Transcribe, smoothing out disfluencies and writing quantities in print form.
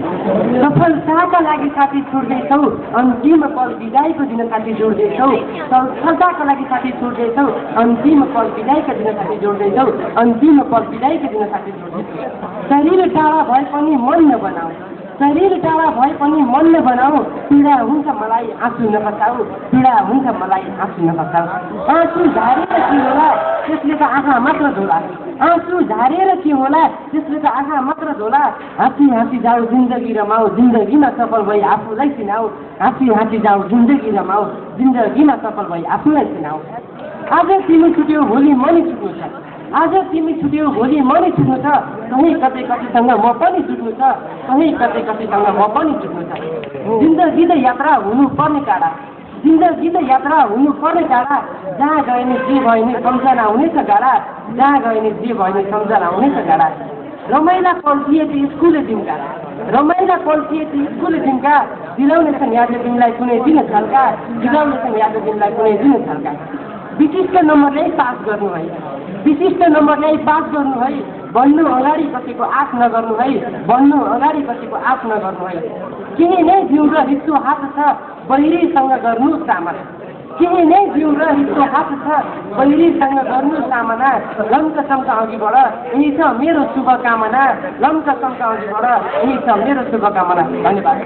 सफलताका लागि साथी छोड्दैछौ, अन्तिम पल विदाईको दिन साथी जोड्दैछौ। सफलताका लागि साथी छोड्दैछौ, अन्तिम पल विदाईका दिन साथी जोड्दैछौ। अन्तिम पल विदाईका दिन साथी जोड्दैछौ। शरीर टाढा भए पनि मन नबनाऊ, शरीर टाढा भए पनि मन नबनाऊ। पीडा हुन्छ मलाई आँसु नबसाऊ, पीडा हुन्छ मलाई आँसु नबसाऊ। आँसु झारेर के होला त्यसले त आँखा मात्र धोला, आँसु झारेर के होला त्यसले त आँखा मात्र धोला। हाँसी हाँसी जाऊ जिन्दगी रमाऊ, जिन्दगीमा सफल भई आफूलाई चिनाऊ। हाँसी हाँसी जाऊ जिन्दगी रमाऊ, जिन्दगीमा सफल भई आफूलाई चिनाऊ। आज तिमी छुट्यौ भोलि म नि छुट्नु छ, आज तिमी छुट्यौ भोलि म नि छुट्नु छ। कहीँ कतै कतैसँग म पनि छुट्नु छ, कहीँ कतै कतैसँग म पनि छुट्नु छ। जिन्दगी त यात्रा हुनुपर्ने टाढा, जिन्दगी त यात्रा हुनुपर्ने टाढा। जहाँ गए नि जे भयो नि सम्झना हुनेछ गाडा, जहाँ गए नि जे भयो नि सम्झना हुनेछ गाडा। रमाइला पल थिए ती स्कुल दिनका, रमाइला पल थिए ती स्कुल दिनका। दिलाउनेछन् यादले तिमीलाई कुनै दिन छल्का, दिलाउनेछन् यादले तिमीलाई कुनै दिन छल्का। विशिष्ट नम्बरले पास गर्नु है, विशिष्ट नम्बरले पास गर्नु है। भन्नु अगाडि कसैको आश नगर्नु है, भन्नु अगाडि कसैको आश नगर्नु है। केही नै जिउ र रित्तो हात छ बहिरीसँग गर्नु सामना, केही नै जिउ र रित्तो हात छ बहिरीसँग गर्नु सामना। लङ्कसम्म अघि बढ यही छ मेरो शुभकामना, लङ्कसम्म अघि बढ यही छ मेरो शुभकामना। धन्यवाद।